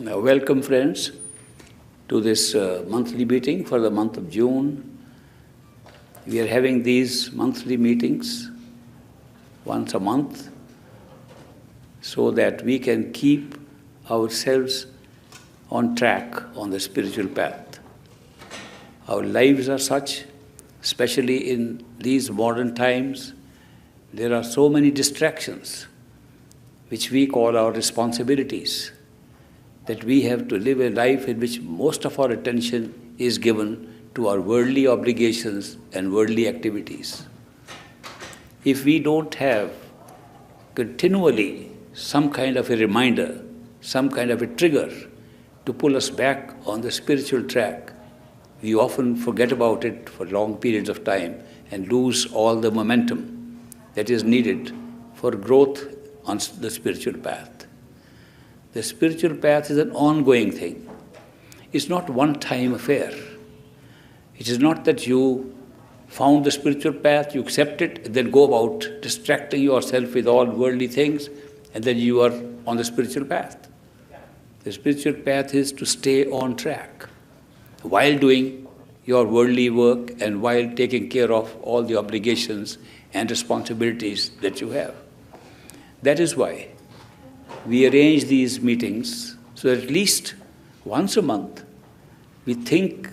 Now, welcome friends to this monthly meeting for the month of June. We are having these monthly meetings once a month so that we can keep ourselves on track on the spiritual path. Our lives are such, especially in these modern times, there are so many distractions which we call our responsibilities, that we have to live a life in which most of our attention is given to our worldly obligations and worldly activities. If we don't have continually some kind of a reminder, some kind of a trigger to pull us back on the spiritual track, we often forget about it for long periods of time and lose all the momentum that is needed for growth on the spiritual path. The spiritual path is an ongoing thing. It's not a one-time affair. It is not that you found the spiritual path, you accept it, and then go about distracting yourself with all worldly things, and then you are on the spiritual path. The spiritual path is to stay on track while doing your worldly work and while taking care of all the obligations and responsibilities that you have. That is why we arrange these meetings so that at least once a month we think,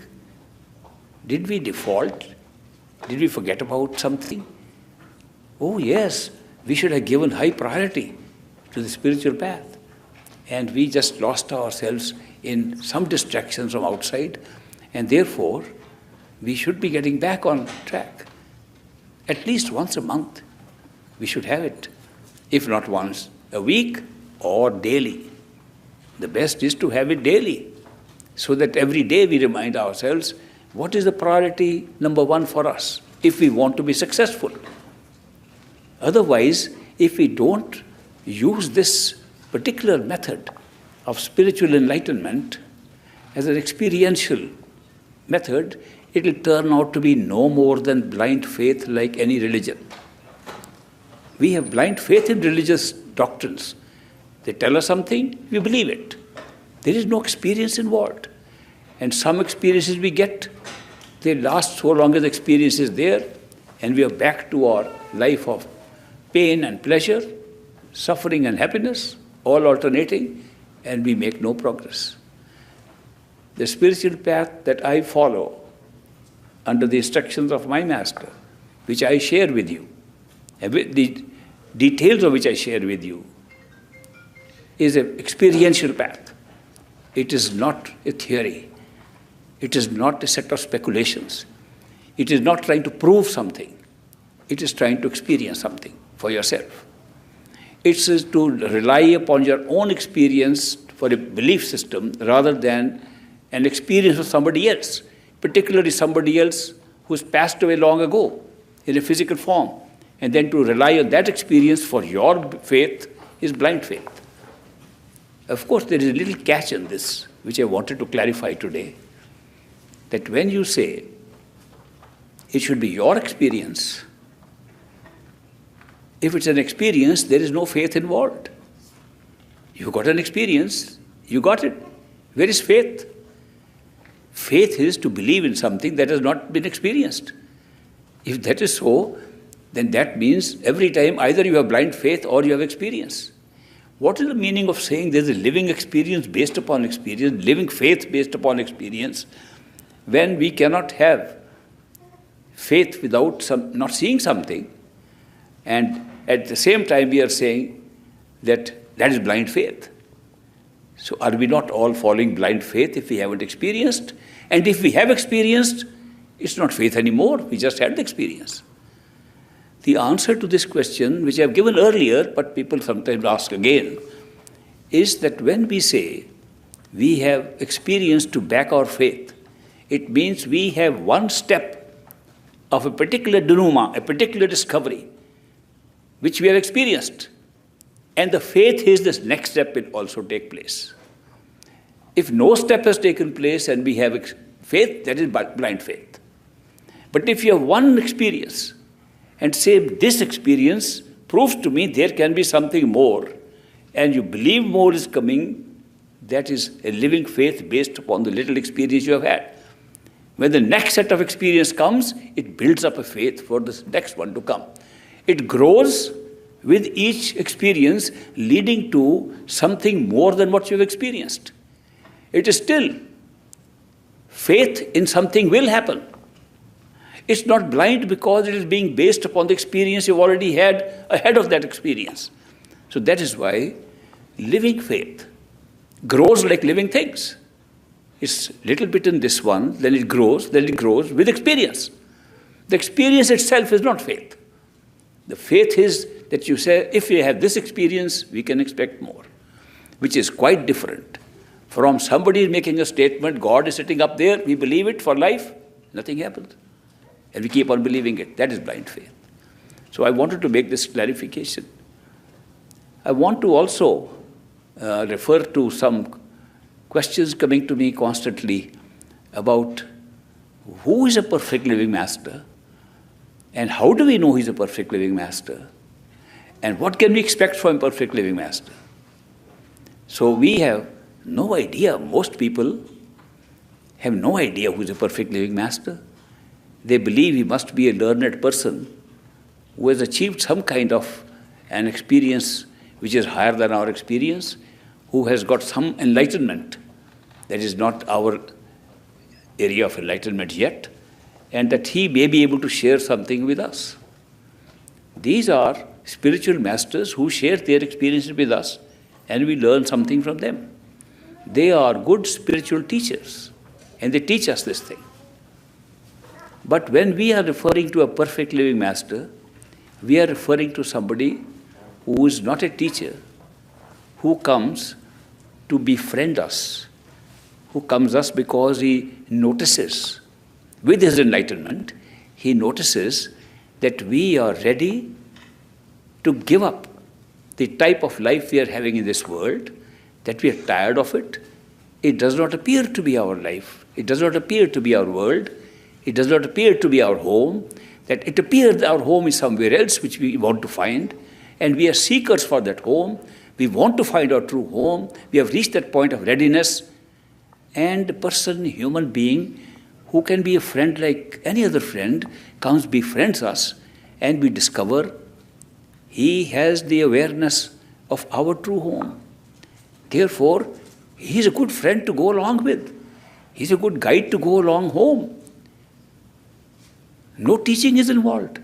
did we default? Did we forget about something? Oh yes, we should have given high priority to the spiritual path. And we just lost ourselves in some distractions from outside, and therefore we should be getting back on track. At least once a month we should have it, if not once a week or daily. The best is to have it daily, so that every day we remind ourselves what is the priority number one for us if we want to be successful. Otherwise, if we don't use this particular method of spiritual enlightenment as an experiential method, it will turn out to be no more than blind faith like any religion. We have blind faith in religious doctrines. They tell us something, we believe it. There is no experience involved. And some experiences we get, they last so long as the experience is there, and we are back to our life of pain and pleasure, suffering and happiness, all alternating, and we make no progress. The spiritual path that I follow under the instructions of my master, which I share with you, and with the details of which I share with you, is an experiential path. It is not a theory. It is not a set of speculations. It is not trying to prove something. It is trying to experience something for yourself. It is to rely upon your own experience for a belief system rather than an experience of somebody else, particularly somebody else who's passed away long ago in a physical form. And then to rely on that experience for your faith is blind faith. Of course, there is a little catch in this, which I wanted to clarify today, that when you say it should be your experience, if it's an experience, there is no faith involved. You got an experience, you got it. Where is faith? Faith is to believe in something that has not been experienced. If that is so, then that means every time either you have blind faith or you have experience. What is the meaning of saying there is a living experience based upon experience, living faith based upon experience, when we cannot have faith without not seeing something, and at the same time we are saying that that is blind faith? So are we not all following blind faith if we haven't experienced? And if we have experienced, it's not faith anymore, we just had the experience. The answer to this question, which I have given earlier, but people sometimes ask again, is that when we say we have experience to back our faith, it means we have one step of a particular denouement, a particular discovery, which we have experienced. And the faith is this next step will also take place. If no step has taken place and we have faith, that is blind faith. But if you have one experience, and say this experience proves to me there can be something more, and you believe more is coming, That is a living faith based upon the little experience you have had. When the next set of experience comes, it builds up a faith for the next one to come. It grows with each experience, leading to something more than what you've experienced. It is still faith in something will happen. It's not blind because it is being based upon the experience you've already had ahead of that experience. So that is why living faith grows like living things. It's little bit in this one, then it grows with experience. The experience itself is not faith. The faith is that you say, if we have this experience, we can expect more, which is quite different from somebody making a statement, God is sitting up there, we believe it for life, nothing happens. And we keep on believing it. That is blind faith. So I wanted to make this clarification. I want to also refer to some questions coming to me constantly about who is a perfect living master and how do we know he's a perfect living master and what can we expect from a perfect living master. So we have no idea, most people have no idea who is a perfect living master. They believe he must be a learned person who has achieved some kind of an experience which is higher than our experience, who has got some enlightenment that is not our area of enlightenment yet, and that he may be able to share something with us. These are spiritual masters who share their experiences with us, and we learn something from them. They are good spiritual teachers, and they teach us this thing. But when we are referring to a perfect living master, we are referring to somebody who is not a teacher, who comes to befriend us, who comes us because he notices, with his enlightenment, he notices that we are ready to give up the type of life we are having in this world, that we are tired of it. It does not appear to be our life. It does not appear to be our world. It does not appear to be our home. That it appears that our home is somewhere else which we want to find, and we are seekers for that home. We want to find our true home. We have reached that point of readiness. And a person, human being, who can be a friend like any other friend, comes, befriends us, and we discover he has the awareness of our true home. Therefore, he is a good friend to go along with. He is a good guide to go along home. No teaching is involved.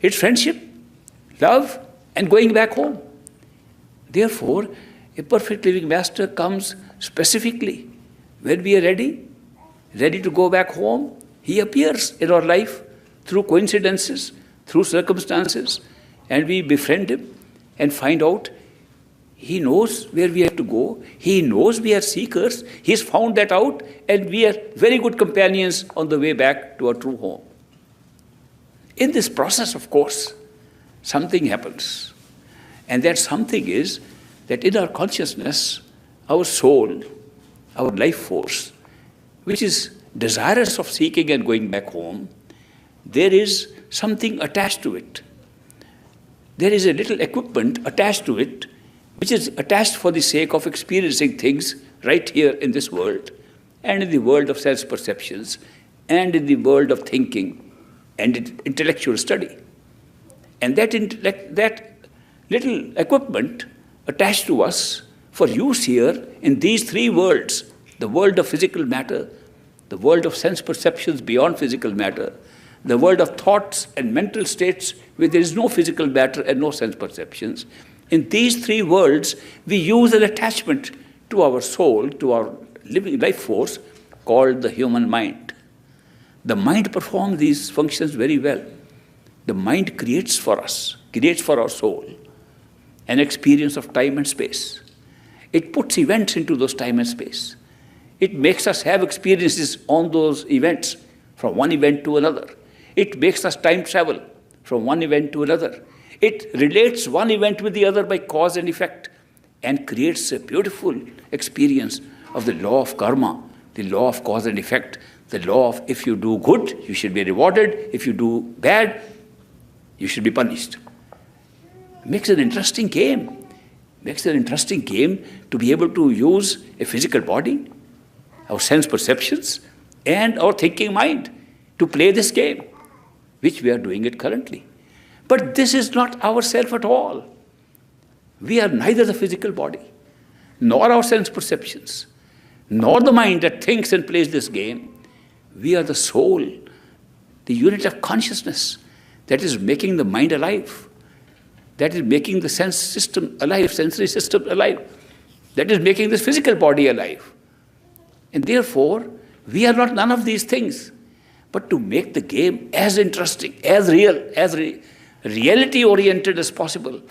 It's friendship, love, and going back home. Therefore, a perfect living master comes specifically when we are ready to go back home. He appears in our life through coincidences, through circumstances, and we befriend him and find out he knows where we have to go. He knows we are seekers. He has found that out, and we are very good companions on the way back to our true home. In this process, of course, something happens. And that something is that in our consciousness, our soul, our life force, which is desirous of seeking and going back home, there is something attached to it. There is a little equipment attached to it, which is attached for the sake of experiencing things right here in this world, and in the world of sense perceptions, and in the world of thinking and intellectual study. And that little equipment attached to us for use here in these three worlds, the world of physical matter, the world of sense perceptions beyond physical matter, the world of thoughts and mental states where there is no physical matter and no sense perceptions. In these three worlds, we use an attachment to our soul, to our living life force called the human mind. The mind performs these functions very well. The mind creates for us, creates for our soul, an experience of time and space. It puts events into those time and space. It makes us have experiences on those events, from one event to another. It makes us time travel from one event to another. It relates one event with the other by cause and effect, and creates a beautiful experience of the law of karma, the law of cause and effect, the law of if you do good, you should be rewarded. If you do bad, you should be punished. It makes an interesting game. Makes it an interesting game to be able to use a physical body, our sense perceptions, and our thinking mind to play this game, which we are doing it currently. But this is not ourself at all. We are neither the physical body, nor our sense perceptions, nor the mind that thinks and plays this game. We are the soul, the unit of consciousness that is making the mind alive, that is making the sense system alive, sensory system alive, that is making this physical body alive. And therefore, we are not none of these things. But to make the game as interesting, as real, as reality-oriented as possible,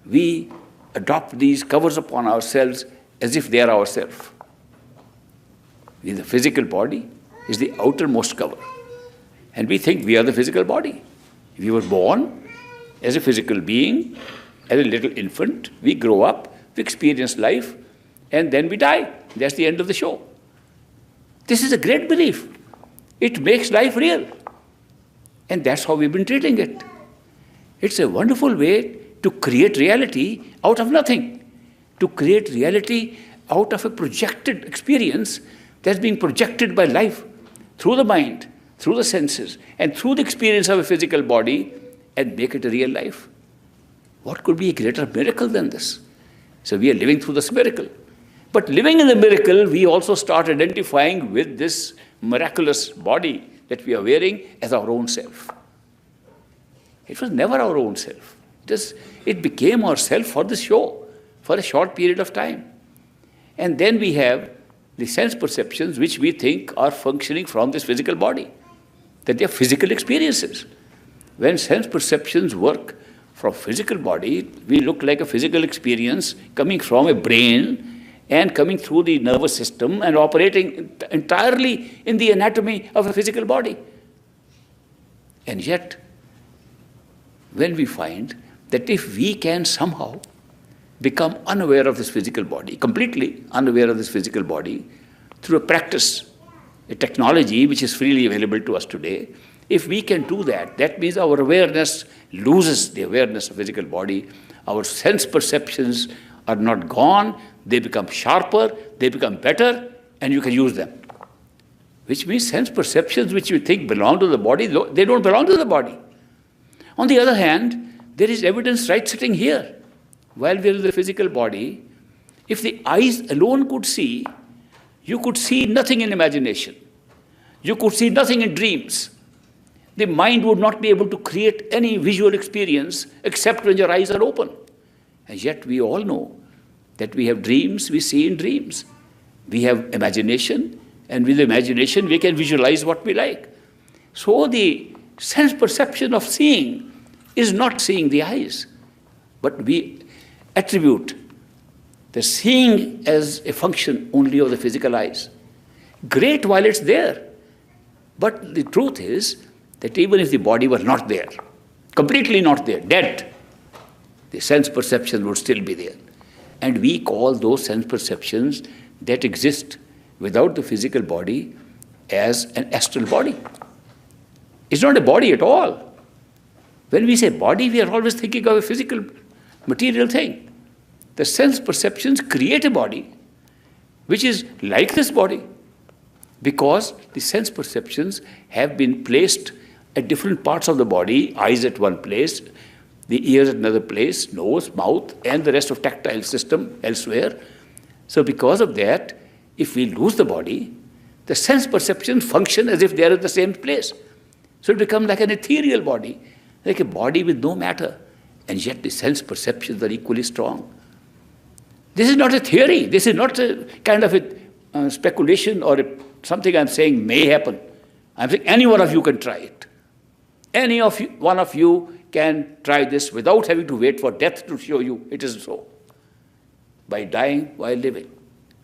we adopt these covers upon ourselves as if they are ourselves. The physical body is the outermost cover. And we think we are the physical body. We were born as a physical being, as a little infant. We grow up, we experience life, and then we die. That's the end of the show. This is a great belief. It makes life real. And that's how we've been treating it. It's a wonderful way to create reality out of nothing, to create reality out of a projected experience that's being projected by life through the mind, through the senses, and through the experience of a physical body, and make it a real life. What could be a greater miracle than this? So we are living through this miracle. But living in the miracle, we also start identifying with this miraculous body that we are wearing as our own self. It was never our own self. It became our self for the show, for a short period of time. And then we have the sense perceptions which we think are functioning from this physical body, that they are physical experiences. When sense perceptions work from physical body, we look like a physical experience coming from a brain and coming through the nervous system and operating entirely in the anatomy of a physical body. And yet, when we find that if we can somehow become unaware of this physical body, completely unaware of this physical body, through a practice, a technology which is freely available to us today, if we can do that, that means our awareness loses the awareness of physical body. Our sense perceptions are not gone, they become sharper, they become better, and you can use them. Which means sense perceptions which you think belong to the body, they don't belong to the body. On the other hand, there is evidence right sitting here. While we are in the physical body, if the eyes alone could see, you could see nothing in imagination. You could see nothing in dreams. The mind would not be able to create any visual experience except when your eyes are open. And yet we all know that we have dreams, we see in dreams. We have imagination, and with imagination we can visualize what we like. So the sense perception of seeing is not seeing the eyes, but we attribute the seeing as a function only of the physical eyes. Great while it's there, but the truth is that even if the body were not there, completely not there, dead, the sense perception would still be there. And we call those sense perceptions that exist without the physical body as an astral body. It's not a body at all. When we say body, we are always thinking of a physical, material thing. The sense perceptions create a body which is like this body because the sense perceptions have been placed at different parts of the body, eyes at one place, the ears at another place, nose, mouth, and the rest of tactile system elsewhere. So because of that, if we lose the body, the sense perceptions function as if they are at the same place. So it becomes like an ethereal body, like a body with no matter, and yet the sense perceptions are equally strong. This is not a theory. This is not a kind of a speculation or something I'm saying may happen. I'm saying any one of you can try it. Any of you, one of you can try this without having to wait for death to show you it is so. By dying while living,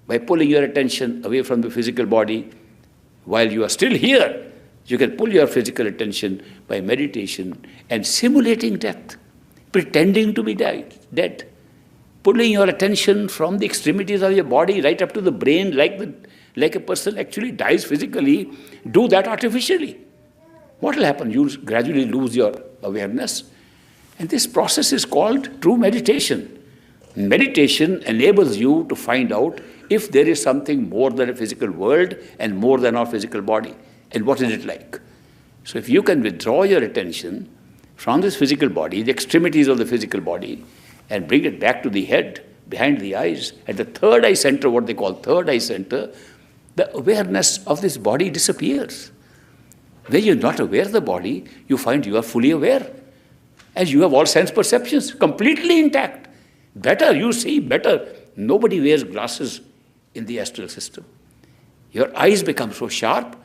by pulling your attention away from the physical body while you are still here, you can pull your physical attention by meditation and simulating death, pretending to be dead, pulling your attention from the extremities of your body right up to the brain like a person actually dies physically. Do that artificially. What will happen? You gradually lose your awareness. And this process is called true meditation. Meditation enables you to find out if there is something more than a physical world and more than our physical body, and what is it like. So if you can withdraw your attention from this physical body, the extremities of the physical body, and bring it back to the head, behind the eyes, at the third eye center, what they call third eye center, the awareness of this body disappears. When you're not aware of the body, you find you are fully aware. And you have all sense perceptions completely intact. Better, you see better. Nobody wears glasses in the astral system. Your eyes become so sharp,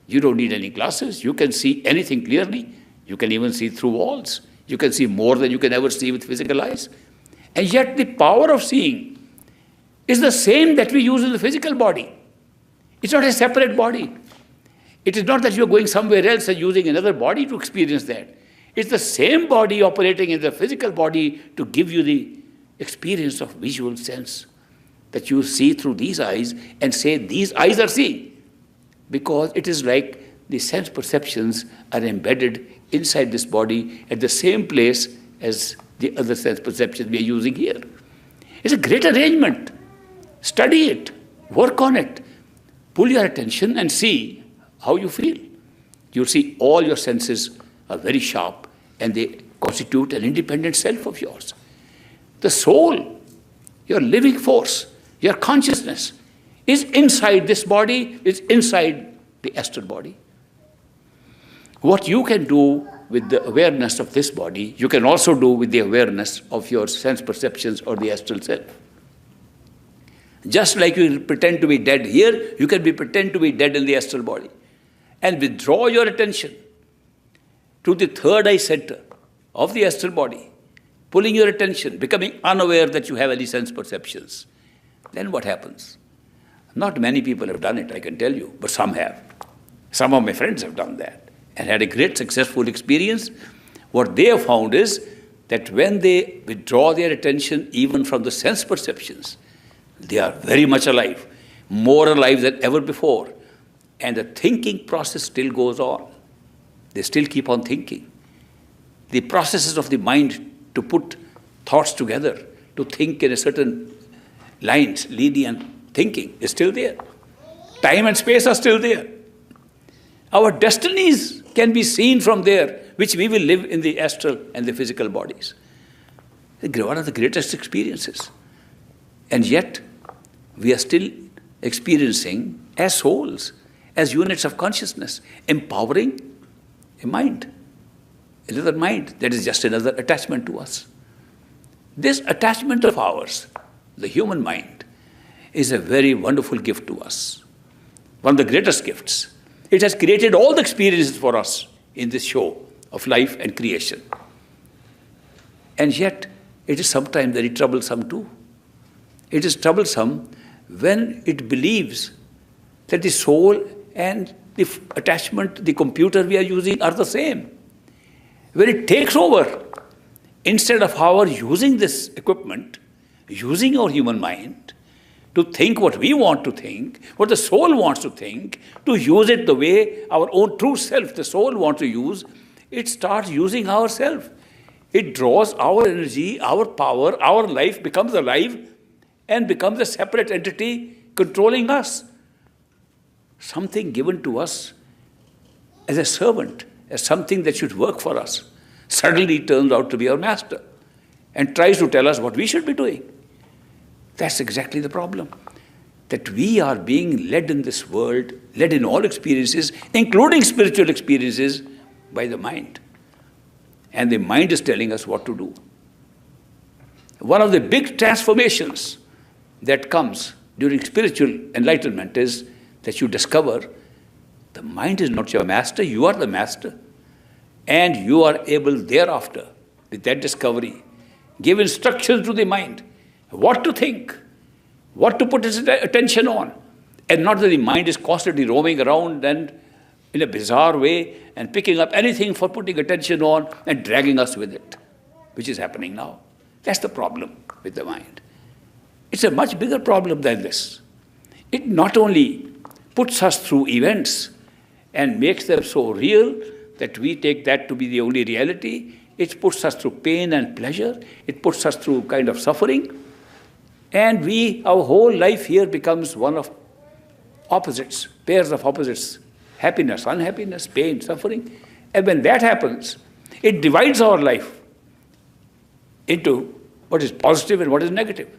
you don't need any glasses. You can see anything clearly. You can even see through walls. You can see more than you can ever see with physical eyes. And yet the power of seeing is the same that we use in the physical body. It's not a separate body. It is not that you're going somewhere else and using another body to experience that. It's the same body operating in the physical body to give you the experience of visual sense that you see through these eyes and say these eyes are seeing. Because it is like the sense perceptions are embedded inside this body at the same place as the other sense perceptions we are using here. It's a great arrangement. Study it. Work on it. Pull your attention and see how you feel. You'll see all your senses are very sharp and they constitute an independent self of yours. The soul, your living force, your consciousness is inside this body, is inside the astral body. What you can do with the awareness of this body, you can also do with the awareness of your sense perceptions or the astral self. Just like you pretend to be dead here, you can pretend to be dead in the astral body. And withdraw your attention to the third eye center of the astral body, pulling your attention, becoming unaware that you have any sense perceptions. Then what happens? Not many people have done it, I can tell you, but some have. Some of my friends have done that and had a great successful experience. What they have found is that when they withdraw their attention even from the sense perceptions, they are very much alive, more alive than ever before. And the thinking process still goes on. They still keep on thinking. The processes of the mind to put thoughts together, to think in a certain lines, linear thinking is still there. Time and space are still there. Our destinies can be seen from there, which we will live in the astral and the physical bodies. One of the greatest experiences. And yet, we are still experiencing as souls, as units of consciousness, empowering a mind, another mind that is just another attachment to us. This attachment of ours, the human mind, is a very wonderful gift to us. One of the greatest gifts. It has created all the experiences for us in this show of life and creation. And yet, it is sometimes very troublesome too. It is troublesome when it believes that the soul and the attachment, the computer we are using are the same. When it takes over, instead of our using this equipment, using our human mind to think what we want to think, what the soul wants to think, to use it the way our own true self, the soul, wants to use, it starts using ourself. It draws our energy, our power, our life becomes alive and becomes a separate entity controlling us. Something given to us as a servant, as something that should work for us, suddenly turns out to be our master and tries to tell us what we should be doing. That's exactly the problem. That we are being led in this world, led in all experiences, including spiritual experiences, by the mind. And the mind is telling us what to do. One of the big transformations that comes during spiritual enlightenment is that you discover the mind is not your master, you are the master. And you are able thereafter, with that discovery, give instructions to the mind, what to think, what to put its attention on, and not that the mind is constantly roaming around and in a bizarre way and picking up anything for putting attention on and dragging us with it, which is happening now. That's the problem with the mind. It's a much bigger problem than this. It not only puts us through events and makes them so real that we take that to be the only reality, it puts us through pain and pleasure, it puts us through kind of suffering, and our whole life here becomes one of opposites, pairs of opposites, happiness, unhappiness, pain, suffering. And when that happens, it divides our life into what is positive and what is negative.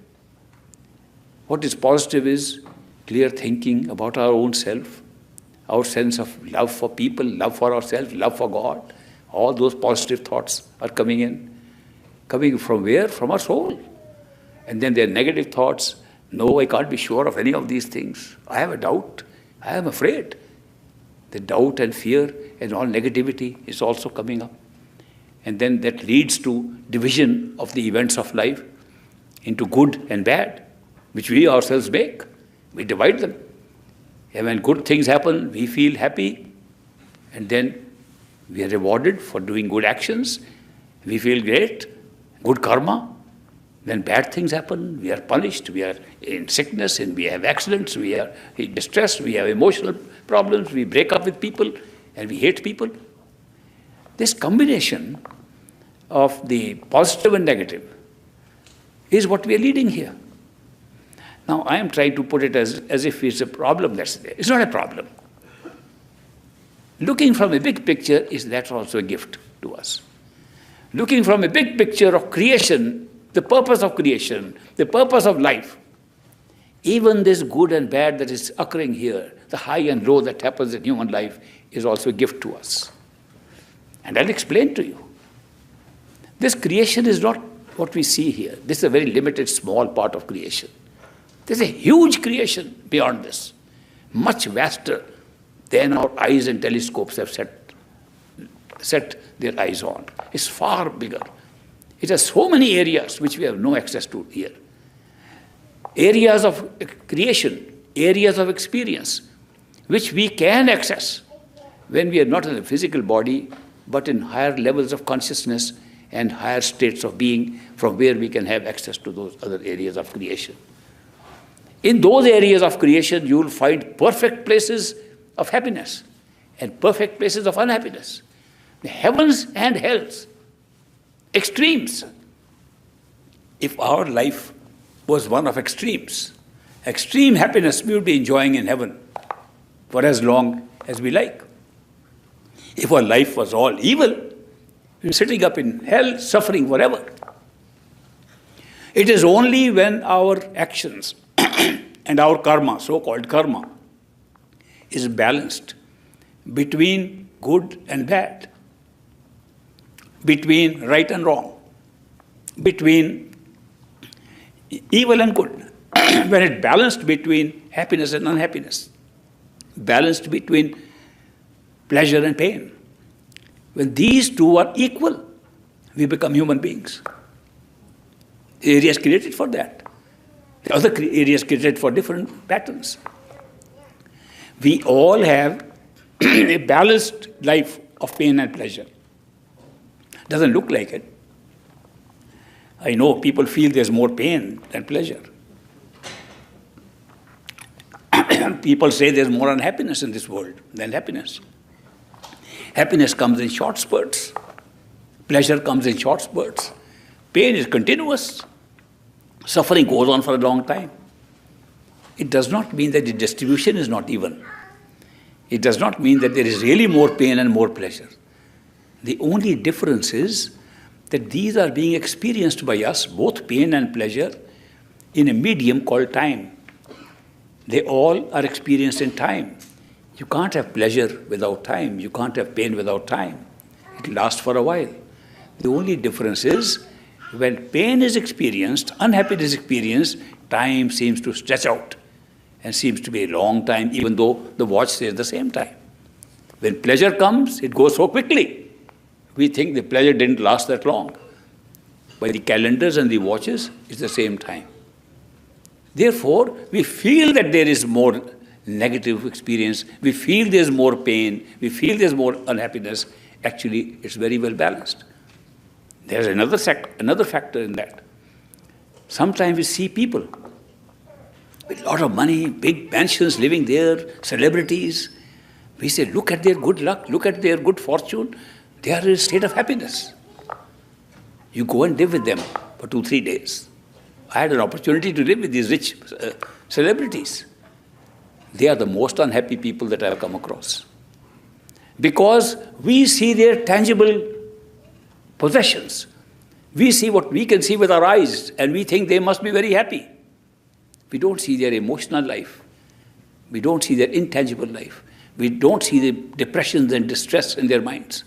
What is positive is clear thinking about our own self, our sense of love for people, love for ourselves, love for God. All those positive thoughts are coming in. Coming from where? From our soul. And then there are negative thoughts. No, I can't be sure of any of these things. I have a doubt. I am afraid. The doubt and fear and all negativity is also coming up. And then that leads to division of the events of life into good and bad, which we ourselves make. We divide them. And when good things happen, we feel happy, and then we are rewarded for doing good actions. We feel great, good karma. When bad things happen, we are punished, we are in sickness, and we have accidents, we are in distress, we have emotional problems, we break up with people, and we hate people. This combination of the positive and negative is what we are leading here. Now, I am trying to put it as if it's a problem that's there. It's not a problem. Looking from a big picture that's also a gift to us. Looking from a big picture of creation, the purpose of creation, the purpose of life, even this good and bad that is occurring here, the high and low that happens in human life, is also a gift to us. And I'll explain to you. This creation is not what we see here. This is a very limited, small part of creation. There's a huge creation beyond this, much vaster than our eyes and telescopes have set their eyes on. It's far bigger. It has so many areas which we have no access to here. Areas of creation, areas of experience, which we can access when we are not in a physical body, but in higher levels of consciousness and higher states of being, from where we can have access to those other areas of creation. In those areas of creation, you will find perfect places of happiness and perfect places of unhappiness. The heavens and hells, extremes. If our life was one of extremes, extreme happiness we would be enjoying in heaven for as long as we like. If our life was all evil, we'd be sitting up in hell, suffering forever. It is only when our actions and our karma, so-called karma, is balanced between good and bad, between right and wrong, between evil and good, when it's balanced between happiness and unhappiness, balanced between pleasure and pain. When these two are equal, we become human beings. The area is created for that. The other areas created for different patterns. We all have a balanced life of pain and pleasure. Doesn't look like it. I know people feel there's more pain than pleasure. People say there's more unhappiness in this world than happiness. Happiness comes in short spurts. Pleasure comes in short spurts. Pain is continuous. Suffering goes on for a long time. It does not mean that the distribution is not even. It does not mean that there is really more pain and more pleasure. The only difference is that these are being experienced by us, both pain and pleasure, in a medium called time. They all are experienced in time. You can't have pleasure without time. You can't have pain without time. It lasts for a while. The only difference is when pain is experienced, unhappiness is experienced, time seems to stretch out and seems to be a long time, even though the watch says the same time. When pleasure comes, it goes so quickly. We think the pleasure didn't last that long. By the calendars and the watches, it's the same time. Therefore, we feel that there is more negative experience, we feel there's more pain, we feel there's more unhappiness. Actually, it's very well balanced. There's another factor in that. Sometimes we see people with a lot of money, big mansions living there, celebrities. We say, look at their good luck, look at their good fortune. They are in a state of happiness. You go and live with them for 2-3 days. I had an opportunity to live with these rich celebrities. They are the most unhappy people that I have come across. Because we see their tangible possessions. We see what we can see with our eyes, and we think they must be very happy. We don't see their emotional life. We don't see their intangible life. We don't see the depressions and distress in their minds.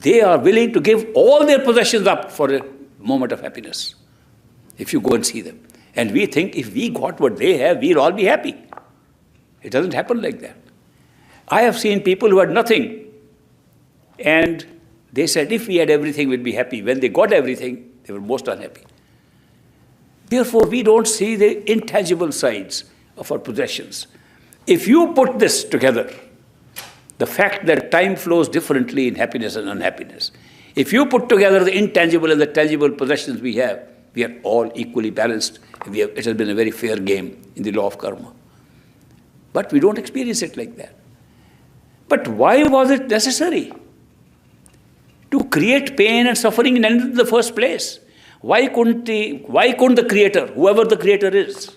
They are willing to give all their possessions up for a moment of happiness, if you go and see them. And we think if we got what they have, we'll all be happy. It doesn't happen like that. I have seen people who had nothing, and they said if we had everything, we'd be happy. When they got everything, they were most unhappy. Therefore, we don't see the intangible sides of our possessions. If you put this together, the fact that time flows differently in happiness and unhappiness, if you put together the intangible and the tangible possessions we are all equally balanced. It has been a very fair game in the law of karma. But we don't experience it like that. But why was it necessary to create pain and suffering in the first place? Why couldn't the Creator, whoever the Creator is,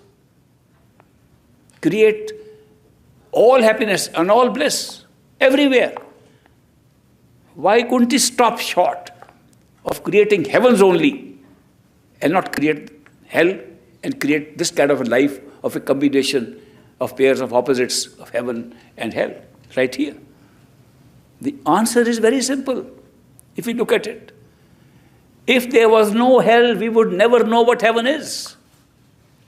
create all happiness and all bliss everywhere? Why couldn't he stop short of creating heavens only and not create hell and create this kind of a life of a combination of pairs of opposites of heaven and hell right here? The answer is very simple if we look at it. If there was no hell, we would never know what heaven is.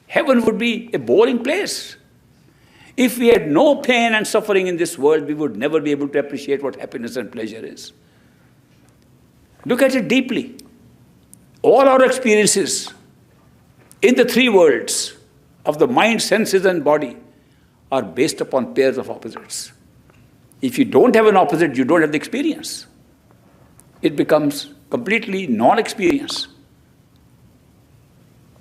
Heaven would be a boring place. If we had no pain and suffering in this world, we would never be able to appreciate what happiness and pleasure is. Look at it deeply. All our experiences in the three worlds of the mind, senses, and body are based upon pairs of opposites. If you don't have an opposite, you don't have the experience. It becomes completely non-experience.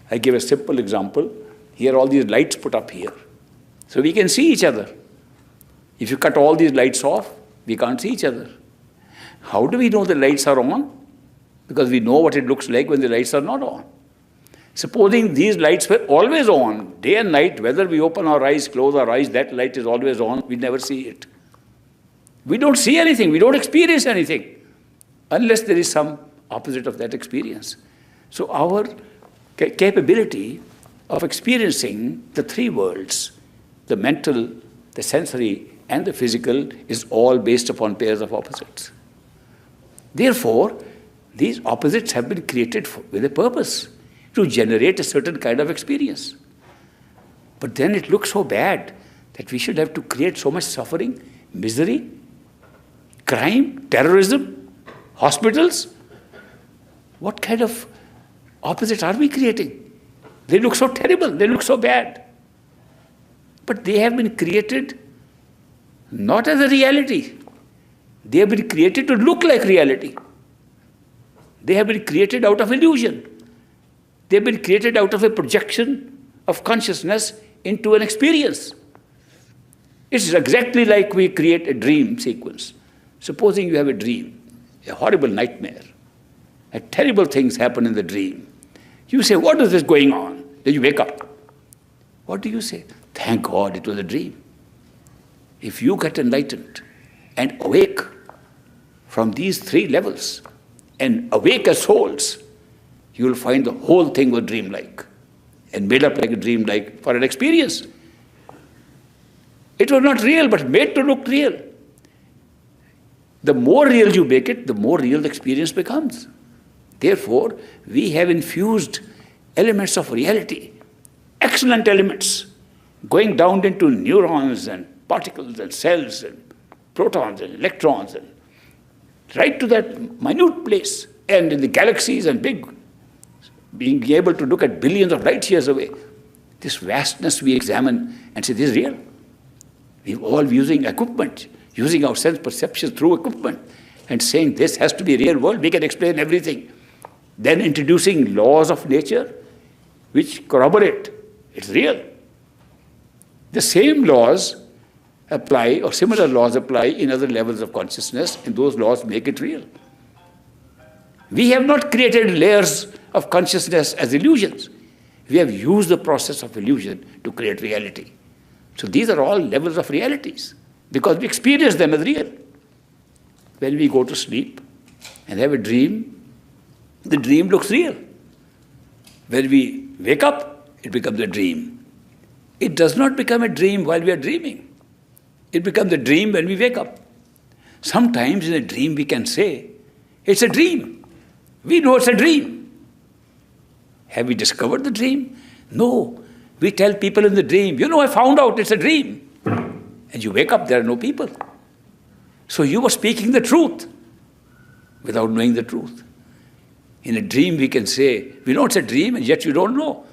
I give a simple example. Here are all these lights put up here. So we can see each other. If you cut all these lights off, we can't see each other. How do we know the lights are on? Because we know what it looks like when the lights are not on. Supposing these lights were always on, day and night, whether we open our eyes, close our eyes, that light is always on, we never see it. We don't see anything, we don't experience anything, unless there is some opposite of that experience. So our capability of experiencing the three worlds, the mental, the sensory, and the physical, is all based upon pairs of opposites. Therefore, these opposites have been created with a purpose, to generate a certain kind of experience. But then it looks so bad that we should have to create so much suffering, misery, crime, terrorism, hospitals. What kind of opposites are we creating? They look so terrible, they look so bad. But they have been created not as a reality. They have been created to look like reality. They have been created out of illusion. They have been created out of a projection of consciousness into an experience. It's exactly like we create a dream sequence. Supposing you have a dream, a horrible nightmare, and terrible things happen in the dream. You say, what is this going on? Then you wake up. What do you say? Thank God it was a dream. If you get enlightened and awake from these three levels, and awake as souls, you will find the whole thing was dreamlike and made up like a dreamlike for an experience. It was not real, but made to look real. The more real you make it, the more real the experience becomes. Therefore, we have infused elements of reality, excellent elements, going down into neurons and particles and cells and protons and electrons, and right to that minute place, and in the galaxies and being able to look at billions of light years away. This vastness we examine and say, this is real. We're all using equipment, using our sense perception through equipment, and saying this has to be a real world, we can explain everything. Then introducing laws of nature which corroborate it's real. The same laws apply, or similar laws apply in other levels of consciousness, and those laws make it real. We have not created layers of consciousness as illusions. We have used the process of illusion to create reality. So these are all levels of realities because we experience them as real. When we go to sleep and have a dream, the dream looks real. When we wake up, it becomes a dream. It does not become a dream while we are dreaming. It becomes a dream when we wake up. Sometimes in a dream we can say, it's a dream. We know it's a dream. Have we discovered the dream? No. We tell people in the dream, I found out it's a dream. And you wake up, there are no people. So you were speaking the truth without knowing the truth. In a dream we can say, we know it's a dream and yet you don't know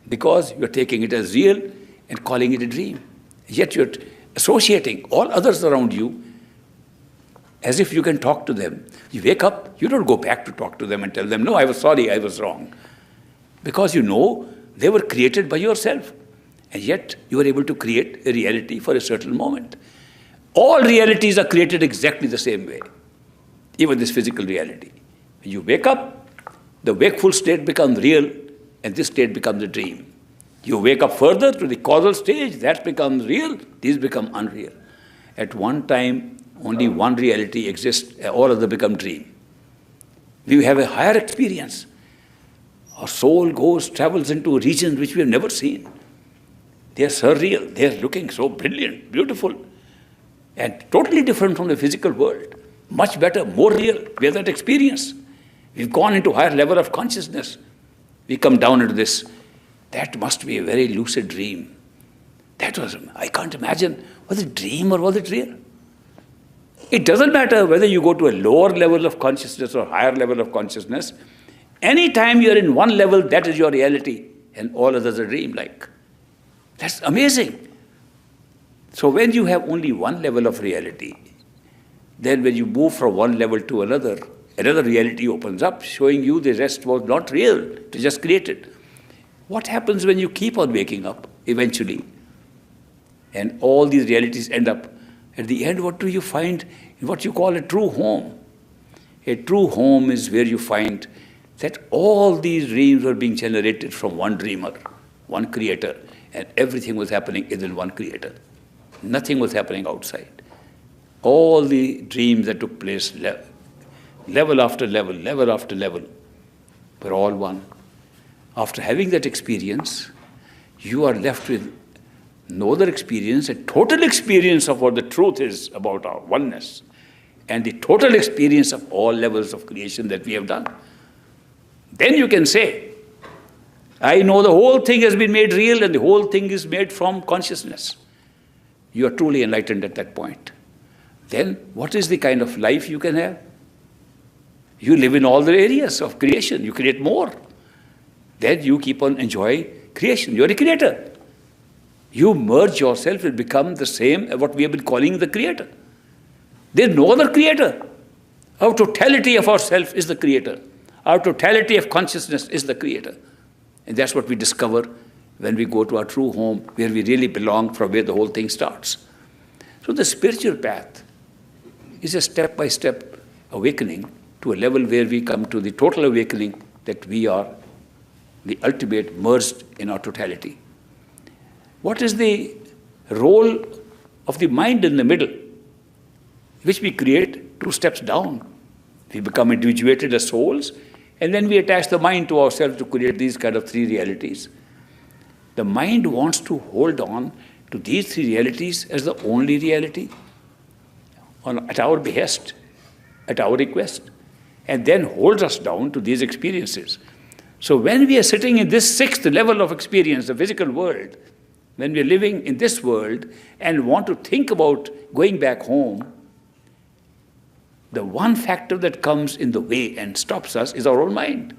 because you're taking it as real and calling it a dream. Yet you're associating all others around you as if you can talk to them. You wake up, you don't go back to talk to them and tell them, no, I was sorry, I was wrong. Because you know they were created by yourself. And yet you are able to create a reality for a certain moment. All realities are created exactly the same way. Even this physical reality. When you wake up, the wakeful state becomes real and this state becomes a dream. You wake up further to the causal stage, that becomes real, these become unreal. At one time, only one reality exists, all others become dream. We have a higher experience. Our soul travels into regions which we have never seen. They are surreal, they are looking so brilliant, beautiful, and totally different from the physical world. Much better, more real, we have that experience. We've gone into higher level of consciousness. We come down into this. That must be a very lucid dream. I can't imagine, was it dream or was it real? It doesn't matter whether you go to a lower level of consciousness or higher level of consciousness. Anytime you're in one level, that is your reality, and all others are dream-like. That's amazing. So when you have only one level of reality, then when you move from one level to another reality opens up, showing you the rest was not real, it was just created. What happens when you keep on waking up, eventually? And all these realities end up, at the end, what do you find in what you call a true home? A true home is where you find that all these dreams were being generated from one dreamer, one creator, and everything was happening within one creator. Nothing was happening outside. All the dreams that took place, level after level, were all one. After having that experience, you are left with no other experience, a total experience of what the truth is about our oneness, and the total experience of all levels of creation that we have done. Then you can say, I know the whole thing has been made real and the whole thing is made from consciousness. You are truly enlightened at that point. Then what is the kind of life you can have? You live in all the areas of creation. You create more. Then you keep on enjoying creation. You are a creator. You merge yourself and become the same as what we have been calling the creator. There is no other creator. Our totality of ourself is the creator. Our totality of consciousness is the creator. And that's what we discover when we go to our true home, where we really belong, from where the whole thing starts. So the spiritual path is a step-by-step awakening to a level where we come to the total awakening that we are the ultimate merged in our totality. What is the role of the mind in the middle, which we create 2 steps down? We become individuated as souls, and then we attach the mind to ourselves to create these kind of 3 realities. The mind wants to hold on to these 3 realities as the only reality at our behest, at our request, and then holds us down to these experiences. So when we are sitting in this 6th level of experience, the physical world, when we are living in this world and want to think about going back home, the one factor that comes in the way and stops us is our own mind.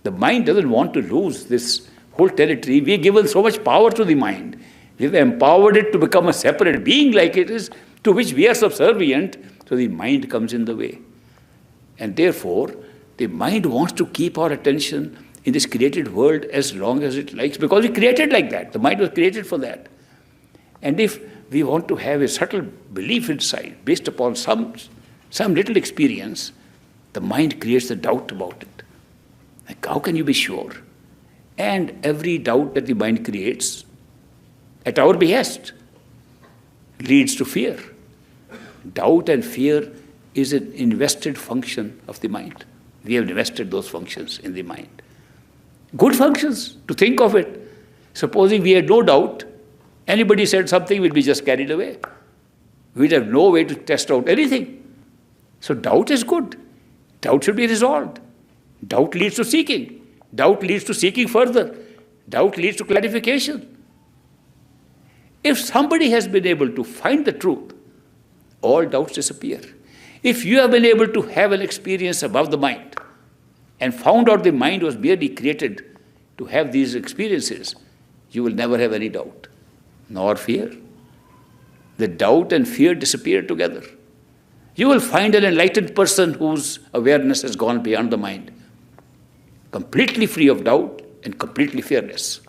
The mind doesn't want to lose this whole territory. We've given so much power to the mind. We've empowered it to become a separate being like it is, to which we are subservient, so the mind comes in the way. And therefore, the mind wants to keep our attention in this created world as long as it likes, because we created like that. The mind was created for that. And if we want to have a subtle belief inside, based upon some little experience, the mind creates a doubt about it. Like, how can you be sure? And every doubt that the mind creates, at our behest, leads to fear. Doubt and fear is an invested function of the mind. We have invested those functions in the mind. Good functions, to think of it. Supposing we had no doubt, anybody said something, we'd be just carried away. We'd have no way to test out anything. So doubt is good. Doubt should be resolved. Doubt leads to seeking. Doubt leads to seeking further. Doubt leads to clarification. If somebody has been able to find the truth, all doubts disappear. If you have been able to have an experience above the mind and found out the mind was merely created to have these experiences, you will never have any doubt, nor fear. The doubt and fear disappear together. You will find an enlightened person whose awareness has gone beyond the mind, completely free of doubt and completely fearless.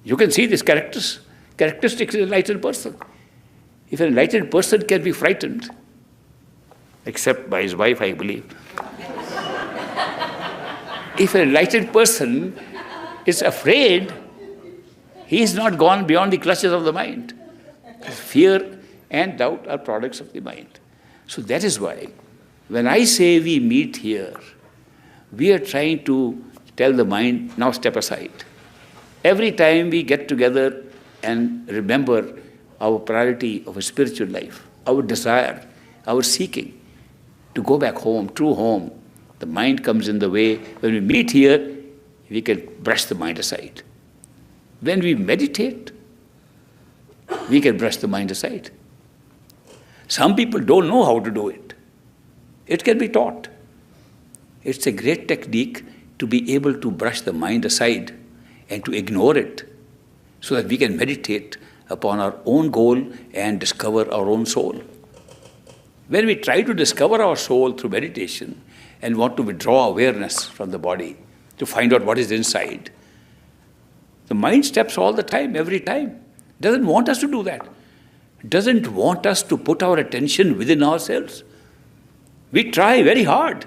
You can see these characteristics of an enlightened person. If an enlightened person can be frightened, except by his wife, I believe. If an enlightened person is afraid, he is not gone beyond the clutches of the mind. Fear and doubt are products of the mind. So that is why, when I say we meet here, we are trying to tell the mind, now step aside. Every time we get together and remember our priority of a spiritual life, our desire, our seeking to go back home, true home, the mind comes in the way. When we meet here, we can brush the mind aside. When we meditate, we can brush the mind aside. Some people don't know how to do it. It can be taught. It's a great technique to be able to brush the mind aside and to ignore it so that we can meditate upon our own goal and discover our own soul. When we try to discover our soul through meditation and want to withdraw awareness from the body to find out what is inside, the mind steps all the time, every time. Doesn't want us to do that. Doesn't want us to put our attention within ourselves. We try very hard.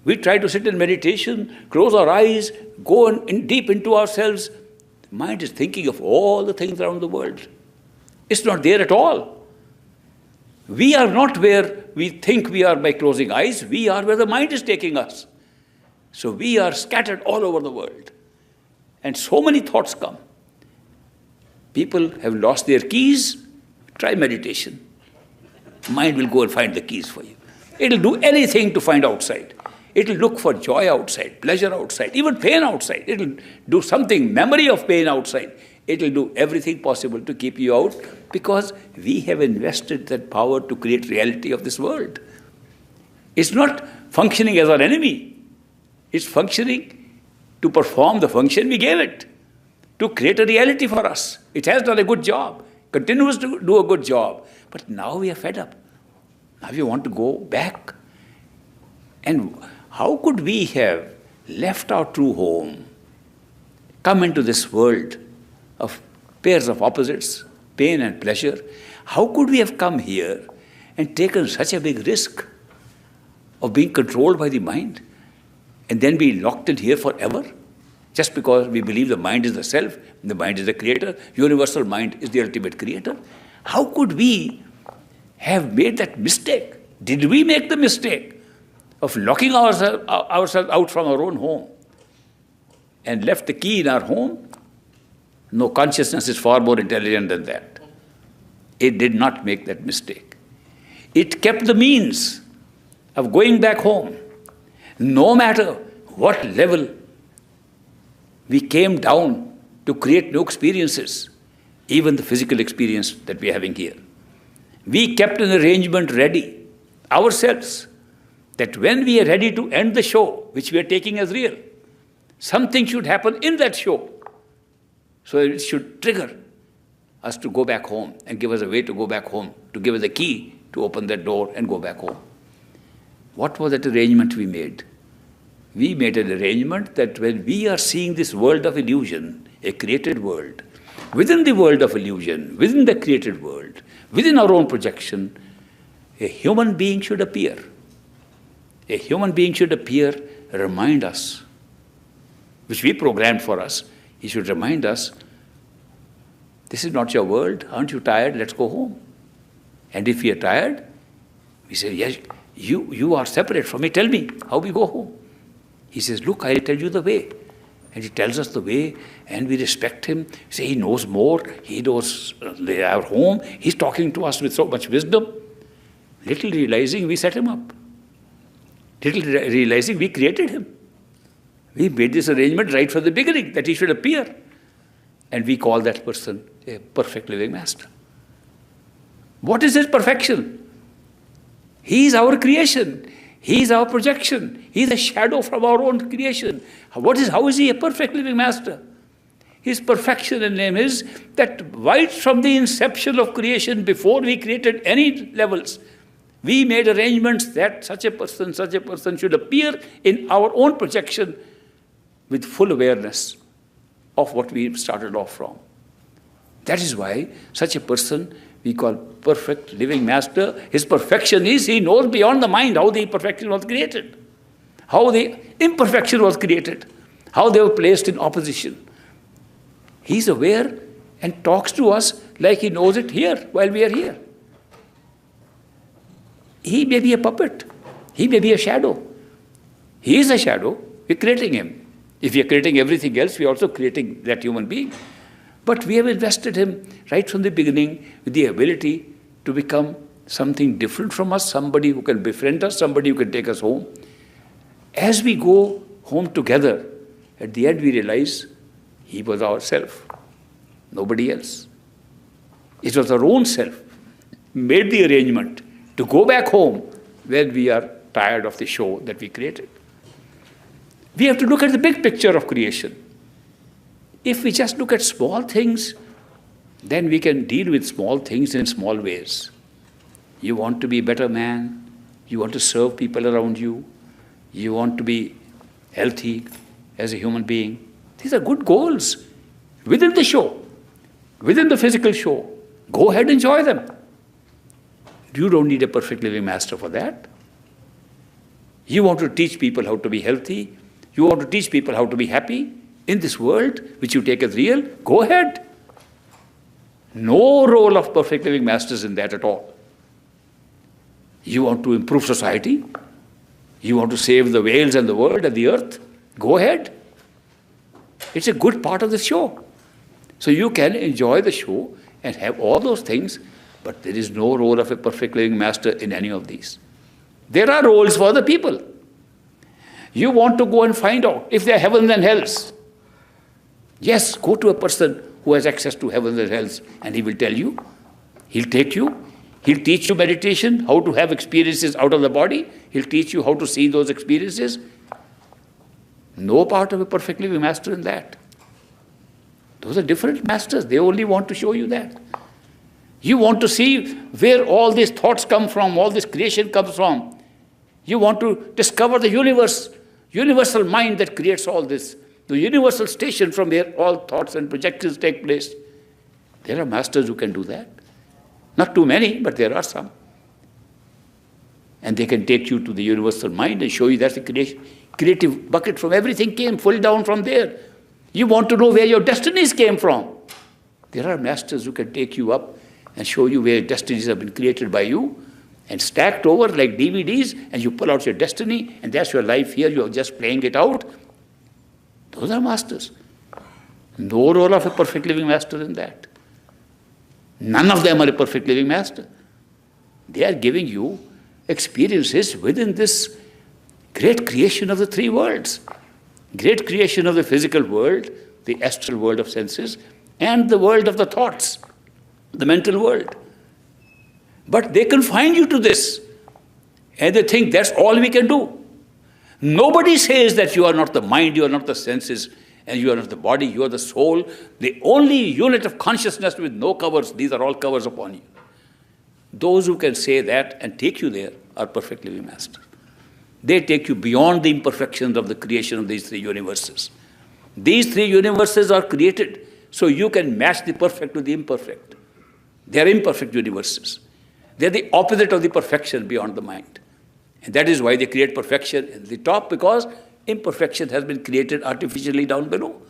We try to sit in meditation, close our eyes, go deep into ourselves. The mind is thinking of all the things around the world. It's not there at all. We are not where we think we are by closing eyes. We are where the mind is taking us. So we are scattered all over the world. And so many thoughts come. People have lost their keys. Try meditation. Mind will go and find the keys for you. It will do anything to find outside. It will look for joy outside, pleasure outside, even pain outside. It will do something, memory of pain outside. It will do everything possible to keep you out because we have invested that power to create reality of this world. It's not functioning as our enemy. It's functioning to perform the function we gave it, to create a reality for us. It has done a good job, continues to do a good job. But now we are fed up. Now we want to go back. And how could we have left our true home, come into this world of pairs of opposites, pain and pleasure? How could we have come here and taken such a big risk of being controlled by the mind and then be locked in here forever? Just because we believe the mind is the self, the mind is the creator, universal mind is the ultimate creator. How could we have made that mistake? Did we make the mistake of locking ourselves out from our own home and left the key in our home? No, consciousness is far more intelligent than that. It did not make that mistake. It kept the means of going back home, no matter what level we came down to create new experiences, even the physical experience that we are having here. We kept an arrangement ready, ourselves, that when we are ready to end the show, which we are taking as real, something should happen in that show. So it should trigger us to go back home and give us a way to go back home, to give us the key to open that door and go back home. What was that arrangement we made? We made an arrangement that when we are seeing this world of illusion, a created world, within the world of illusion, within the created world, within our own projection, a human being should appear. A human being should appear, remind us, which we programmed for us. He should remind us, this is not your world. Aren't you tired? Let's go home. And if we are tired, we say, yes, you are separate from me. Tell me how we go home. He says, look, I'll tell you the way. And he tells us the way, and we respect him. Say, he knows more. He knows our home. He's talking to us with so much wisdom. Little realizing we set him up. Little realizing we created him. We made this arrangement right from the beginning that he should appear. And we call that person a perfect living master. What is his perfection? He is our creation. He is our projection. He is a shadow from our own creation. How is he a perfect living master? His perfection and name is that right from the inception of creation, before we created any levels, we made arrangements that such a person should appear in our own projection with full awareness of what we started off from. That is why such a person we call perfect living master. His perfection is he knows beyond the mind how the perfection was created, how the imperfection was created, how they were placed in opposition. He is aware and talks to us like he knows it here while we are here. He may be a puppet. He may be a shadow. He is a shadow. We're creating him. If we are creating everything else, we are also creating that human being. But we have invested him right from the beginning with the ability to become something different from us, somebody who can befriend us, somebody who can take us home. As we go home together, at the end we realize he was ourself, nobody else. It was our own self made the arrangement to go back home when we are tired of the show that we created. We have to look at the big picture of creation. If we just look at small things, then we can deal with small things in small ways. You want to be a better man, you want to serve people around you, you want to be healthy as a human being. These are good goals within the show, within the physical show. Go ahead, enjoy them. You don't need a perfect living master for that. You want to teach people how to be healthy, you want to teach people how to be happy in this world, which you take as real, go ahead. No role of perfect living masters in that at all. You want to improve society, you want to save the whales and the world and the earth, go ahead. It's a good part of the show. So you can enjoy the show and have all those things, but there is no role of a perfect living master in any of these. There are roles for the people. You want to go and find out if there are heavens and hells. Yes, go to a person who has access to heavens and hells, and he will tell you. He'll take you. He'll teach you meditation, how to have experiences out of the body. He'll teach you how to see those experiences. No part of a perfect living master in that. Those are different masters. They only want to show you that. You want to see where all these thoughts come from, all this creation comes from. You want to discover the universe, universal mind that creates all this, the universal station from where all thoughts and projections take place. There are masters who can do that. Not too many, but there are some. And they can take you to the universal mind and show you that's the creative bucket from everything came, full down from there. You want to know where your destinies came from. There are masters who can take you up and show you where destinies have been created by you and stacked over like DVDs, and you pull out your destiny, and that's your life here. You're just playing it out. Those are masters. No role of a perfect living master in that. None of them are a perfect living master. They are giving you experiences within this great creation of the three worlds. Great creation of the physical world, the astral world of senses, and the world of the thoughts, the mental world. But they confine you to this, and they think that's all we can do. Nobody says that you are not the mind, you are not the senses, and you are not the body, you are the soul, the only unit of consciousness with no covers. These are all covers upon you. Those who can say that and take you there are perfect living masters. They take you beyond the imperfections of the creation of these three universes. These three universes are created so you can match the perfect with the imperfect. They are imperfect universes. They are the opposite of the perfection beyond the mind. And that is why they create perfection at the top, because imperfection has been created artificially down below.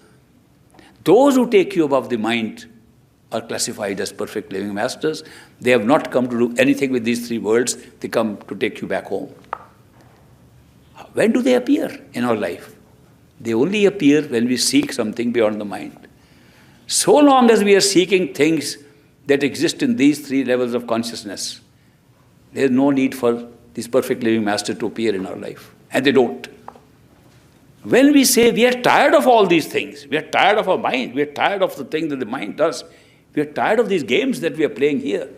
Those who take you above the mind are classified as perfect living masters. They have not come to do anything with these three worlds. They come to take you back home. When do they appear in our life? They only appear when we seek something beyond the mind. So long as we are seeking things that exist in these three levels of consciousness, there is no need for this perfect living master to appear in our life. And they don't. When we say we are tired of all these things, we are tired of our mind, we are tired of the thing that the mind does, we are tired of these games that we are playing here,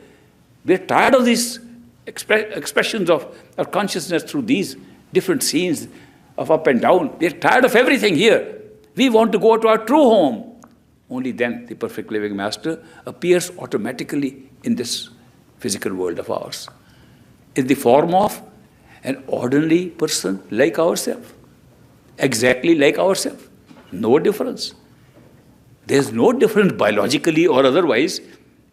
we are tired of these expressions of our consciousness through these different scenes of up and down, we are tired of everything here, we want to go to our true home. Only then the perfect living master appears automatically in this physical world of ours, in the form of an ordinary person like ourselves. Exactly like ourselves. No difference. There's no difference biologically or otherwise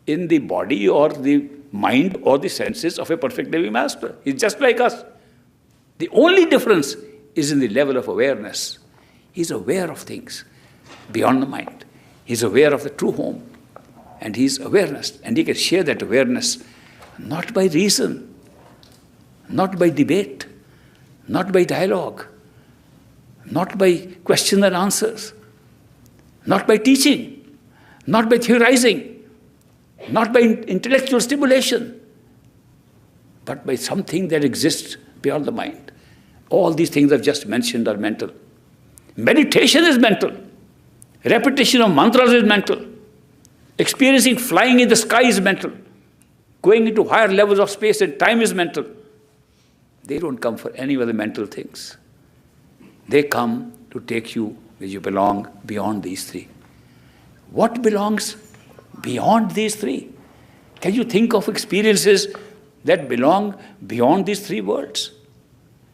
in the body or the mind or the senses of a perfect living master. He's just like us. The only difference is in the level of awareness. He's aware of things beyond the mind. He's aware of the true home. And he's awareness. And he can share that awareness not by reason, not by debate, not by dialogue, not by question and answers, not by teaching, not by theorizing, not by intellectual stimulation, but by something that exists beyond the mind. All these things I've just mentioned are mental. Meditation is mental. Repetition of mantras is mental. Experiencing flying in the sky is mental. Going into higher levels of space and time is mental. They don't come for any other mental things. They come to take you where you belong beyond these three. What belongs beyond these three? Can you think of experiences that belong beyond these three worlds?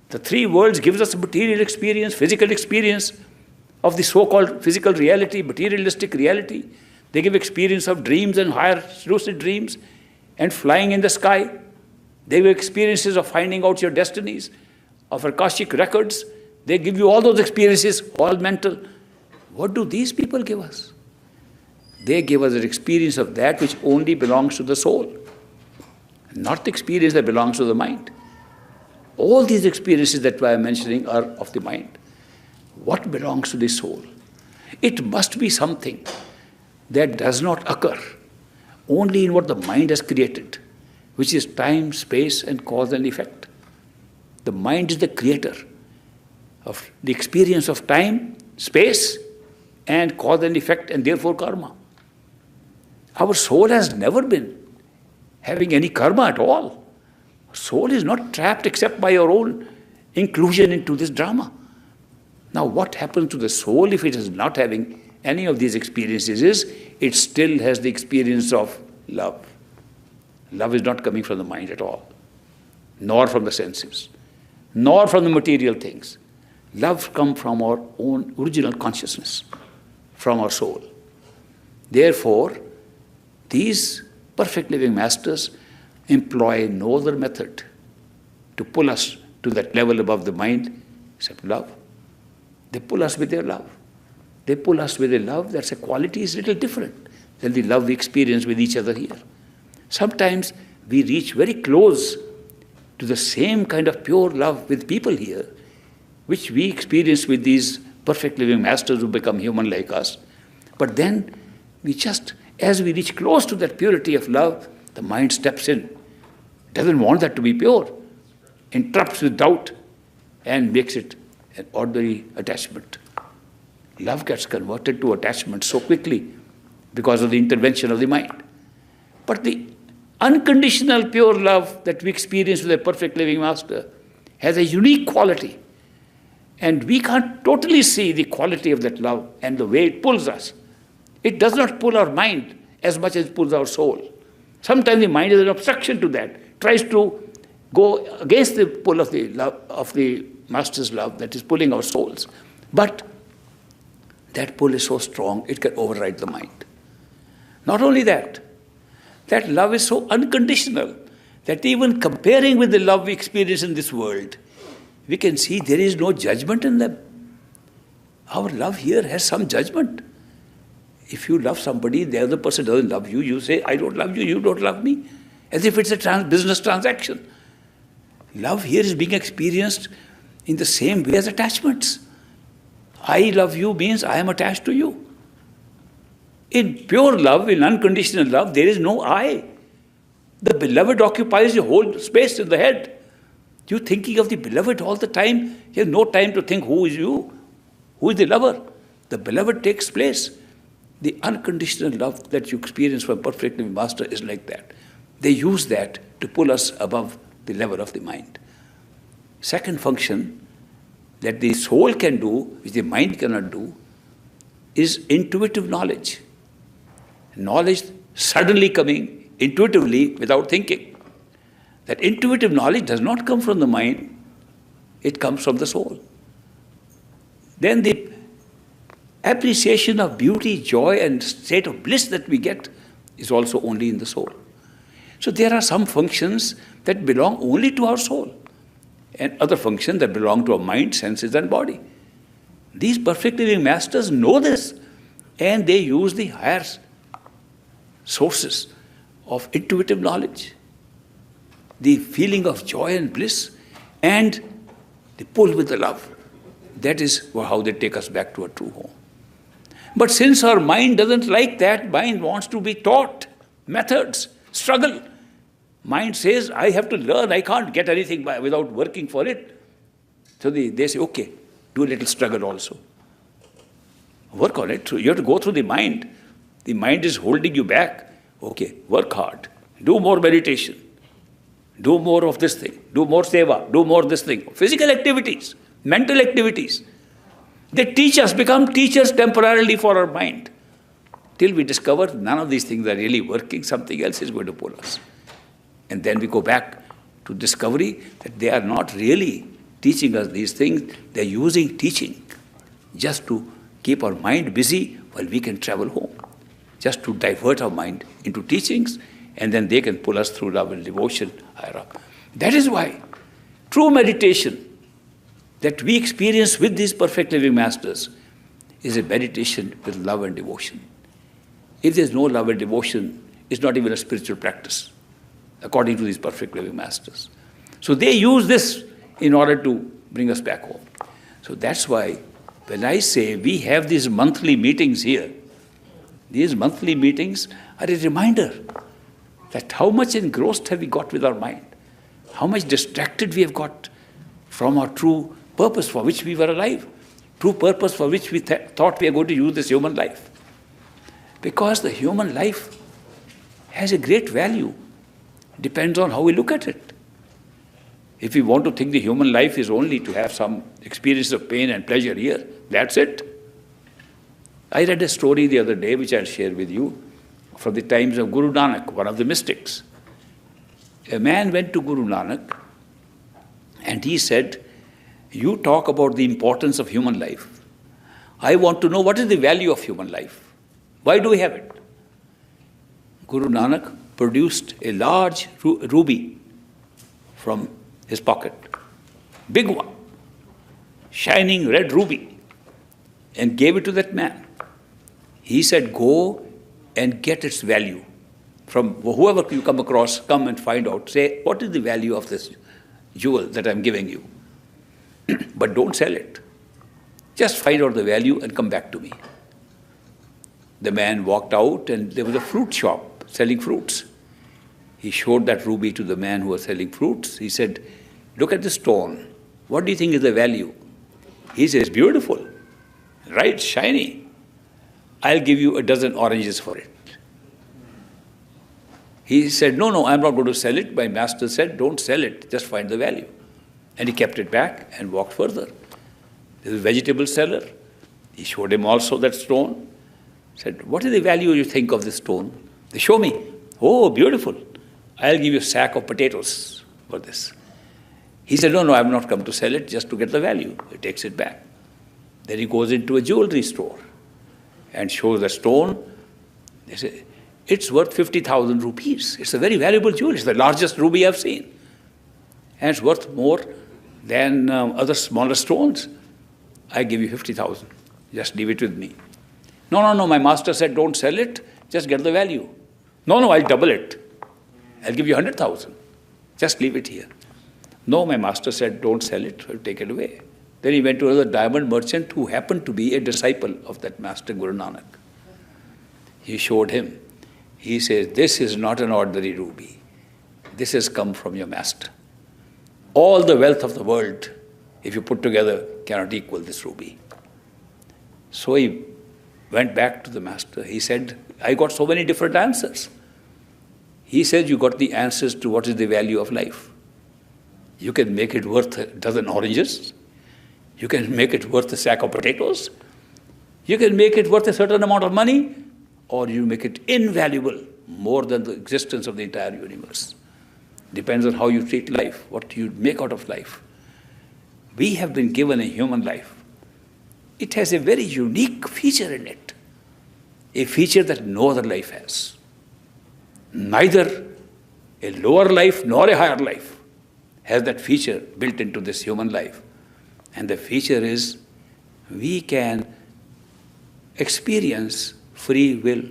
The three worlds gives us a material experience, physical experience of the so-called physical reality, materialistic reality. They give experience of dreams and higher lucid dreams and flying in the sky. They give experiences of finding out your destinies, of Akashic records. They give you all those experiences, all mental. What do these people give us? They give us an experience of that which only belongs to the soul, not the experience that belongs to the mind. All these experiences that I am mentioning are of the mind. What belongs to the soul? It must be something that does not occur only in what the mind has created, which is time, space, and cause and effect. The mind is the creator of the experience of time, space, and cause and effect, and therefore karma. Our soul has never been having any karma at all. Soul is not trapped except by your own inclusion into this drama. Now, what happens to the soul if it is not having any of these experiences is it still has the experience of love. Love is not coming from the mind at all, nor from the senses, nor from the material things. Love comes from our own original consciousness, from our soul. Therefore, these perfect living masters employ no other method to pull us to that level above the mind except love. They pull us with their love. They pull us with a love that's a quality is a little different than the love we experience with each other here. Sometimes we reach very close to the same kind of pure love with people here, which we experience with these perfect living masters who become human like us. But then we just, as we reach close to that purity of love, the mind steps in, doesn't want that to be pure, interrupts with doubt and makes it an ordinary attachment. Love gets converted to attachment so quickly because of the intervention of the mind. But the unconditional pure love that we experience with a perfect living master has a unique quality. And we can't totally see the quality of that love and the way it pulls us. It does not pull our mind as much as it pulls our soul. Sometimes the mind is an obstruction to that, tries to go against the pull of the love of the master's love that is pulling our souls. But that pull is so strong, it can override the mind. Not only that, that love is so unconditional that even comparing with the love we experience in this world, we can see there is no judgment in them. Our love here has some judgment. If you love somebody, the other person doesn't love you, you say, I don't love you, you don't love me. As if it's a business transaction. Love here is being experienced in the same way as attachments. I love you means I am attached to you. In pure love, in unconditional love, there is no I. The beloved occupies the whole space in the head. You're thinking of the beloved all the time. You have no time to think who is you, who is the lover. The beloved takes place. The unconditional love that you experience from perfect living master is like that. They use that to pull us above the level of the mind. Second function that the soul can do, which the mind cannot do, is intuitive knowledge. Knowledge suddenly coming intuitively without thinking. That intuitive knowledge does not come from the mind, it comes from the soul. Then the appreciation of beauty, joy and state of bliss that we get is also only in the soul. So there are some functions that belong only to our soul and other functions that belong to our mind, senses and body. These perfect living masters know this and they use the higher sources of intuitive knowledge, the feeling of joy and bliss and the pull with the love. That is how they take us back to our true home. But since our mind doesn't like that, mind wants to be taught methods, struggle. Mind says, I have to learn, I can't get anything without working for it. So they say, okay, do a little struggle also. Work on it. So you have to go through the mind. The mind is holding you back. Okay, work hard. Do more meditation. Do more of this thing. Do more seva. Do more this thing. Physical activities, mental activities. They teach us, become teachers temporarily for our mind. Till we discover none of these things are really working, something else is going to pull us. And then we go back to discovery that they are not really teaching us these things. They are using teaching just to keep our mind busy while we can travel home. Just to divert our mind into teachings, and then they can pull us through love and devotion higher up. That is why true meditation that we experience with these perfect living masters is a meditation with love and devotion. If there's no love and devotion, it's not even a spiritual practice, according to these perfect living masters. So they use this in order to bring us back home. So that's why when I say we have these monthly meetings here, these monthly meetings are a reminder that how much engrossed have we got with our mind, how much distracted we have got from our true purpose for which we were alive, true purpose for which we thought we are going to use this human life. Because the human life has a great value, depends on how we look at it. If we want to think the human life is only to have some experience of pain and pleasure here, that's it. I read a story the other day which I'll share with you from the times of Guru Nanak, one of the mystics. A man went to Guru Nanak and he said, you talk about the importance of human life. I want to know what is the value of human life. Why do we have it? Guru Nanak produced a large ruby from his pocket, big one, shining red ruby, and gave it to that man. He said, go and get its value. From whoever you come across, come and find out. Say, what is the value of this jewel that I'm giving you? But don't sell it. Just find out the value and come back to me. The man walked out and there was a fruit shop selling fruits. He showed that ruby to the man who was selling fruits. He said, look at the stone. What do you think is the value? He says, beautiful, right, shiny. I'll give you a dozen oranges for it. He said, no, I'm not going to sell it. My master said, don't sell it, just find the value. And he kept it back and walked further. There's a vegetable seller. He showed him also that stone. Said, what is the value you think of this stone? They show me. Oh, beautiful. I'll give you a sack of potatoes for this. He said, no, I've not come to sell it, just to get the value. He takes it back. Then he goes into a jewelry store and shows the stone. They say, it's worth 50,000 rupees. It's a very valuable jewel. It's the largest ruby I've seen. And it's worth more Then other smaller stones, I give you 50,000. Just leave it with me. No, my master said don't sell it, just get the value. No, I'll double it. I'll give you 100,000. Just leave it here. No, my master said don't sell it, I'll take it away. Then he went to another diamond merchant who happened to be a disciple of that master Guru Nanak. He showed him. He says, this is not an ordinary ruby. This has come from your master. All the wealth of the world, if you put together, cannot equal this ruby. So he went back to the master. He said, I got so many different answers. He said, you got the answers to what is the value of life. You can make it worth a dozen oranges. You can make it worth a sack of potatoes. You can make it worth a certain amount of money, or you make it invaluable, more than the existence of the entire universe. Depends on how you treat life, what you make out of life. We have been given a human life. It has a very unique feature in it, a feature that no other life has. Neither a lower life nor a higher life has that feature built into this human life. And the feature is we can experience free will.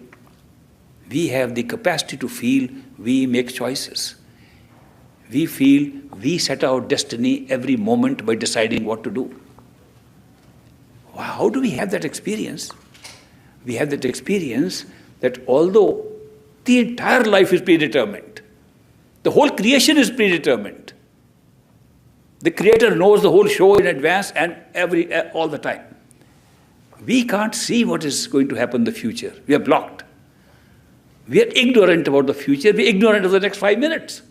We have the capacity to feel we make choices. We feel we set our destiny every moment by deciding what to do. How do we have that experience? We have that experience that although the entire life is predetermined, the whole creation is predetermined. The Creator knows the whole show in advance and all the time. We can't see what is going to happen in the future. We are blocked. We are ignorant about the future. We are ignorant of the next 5 minutes.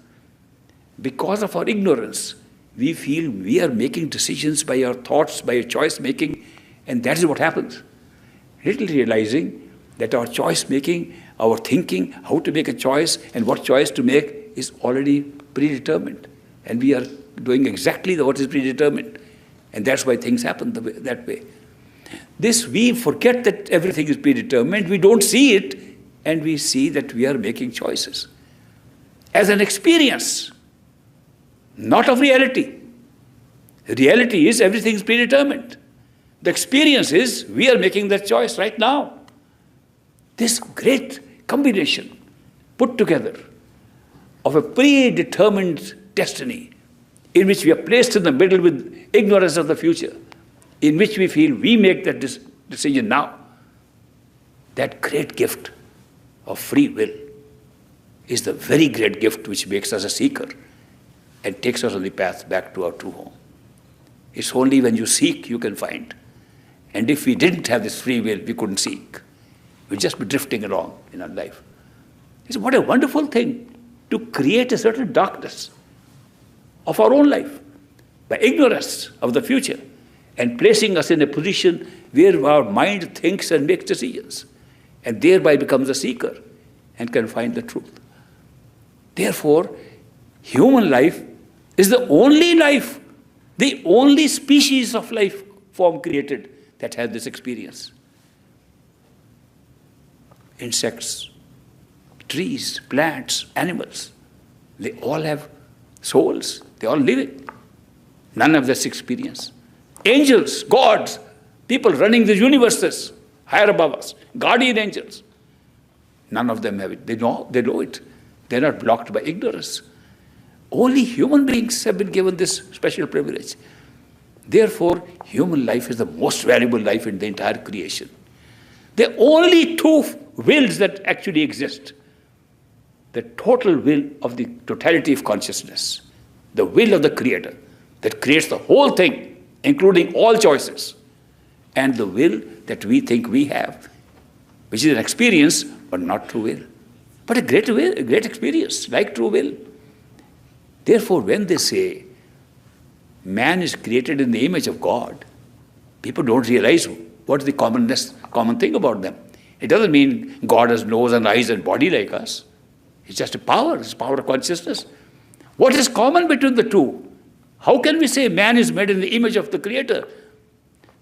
Because of our ignorance, we feel we are making decisions by our thoughts, by our choice making, and that is what happens. Little realizing that our choice making, our thinking, how to make a choice and what choice to make is already predetermined. And we are doing exactly what is predetermined. And that's why things happen that way. We forget that everything is predetermined. We don't see it, and we see that we are making choices. As an experience, not of reality. Reality is everything is predetermined. The experience is we are making that choice right now. This great combination put together of a predetermined destiny in which we are placed in the middle with ignorance of the future, in which we feel we make that decision now. That great gift of free will is the very great gift which makes us a seeker and takes us on the path back to our true home. It's only when you seek you can find. And if we didn't have this free will, we couldn't seek. We'd just be drifting along in our life. It's what a wonderful thing to create a certain darkness of our own life by ignorance of the future and placing us in a position where our mind thinks and makes decisions and thereby becomes a seeker and can find the truth. Therefore, human life is the only life, the only species of life form created that has this experience. Insects, trees, plants, animals, they all have souls. They all living. None have this experience. Angels, gods, people running the universes higher above us, guardian angels, none of them have it. They know it. They're not blocked by ignorance. Only human beings have been given this special privilege. Therefore, human life is the most valuable life in the entire creation. There are only two wills that actually exist. The total will of the totality of consciousness, the will of the Creator that creates the whole thing, including all choices, and the will that we think we have, which is an experience, but not true will. But a great will, a great experience, like true will. Therefore, when they say man is created in the image of God, people don't realize what is the common thing about them. It doesn't mean God has nose and eyes and body like us. It's just a power. It's power of consciousness. What is common between the two? How can we say man is made in the image of the Creator?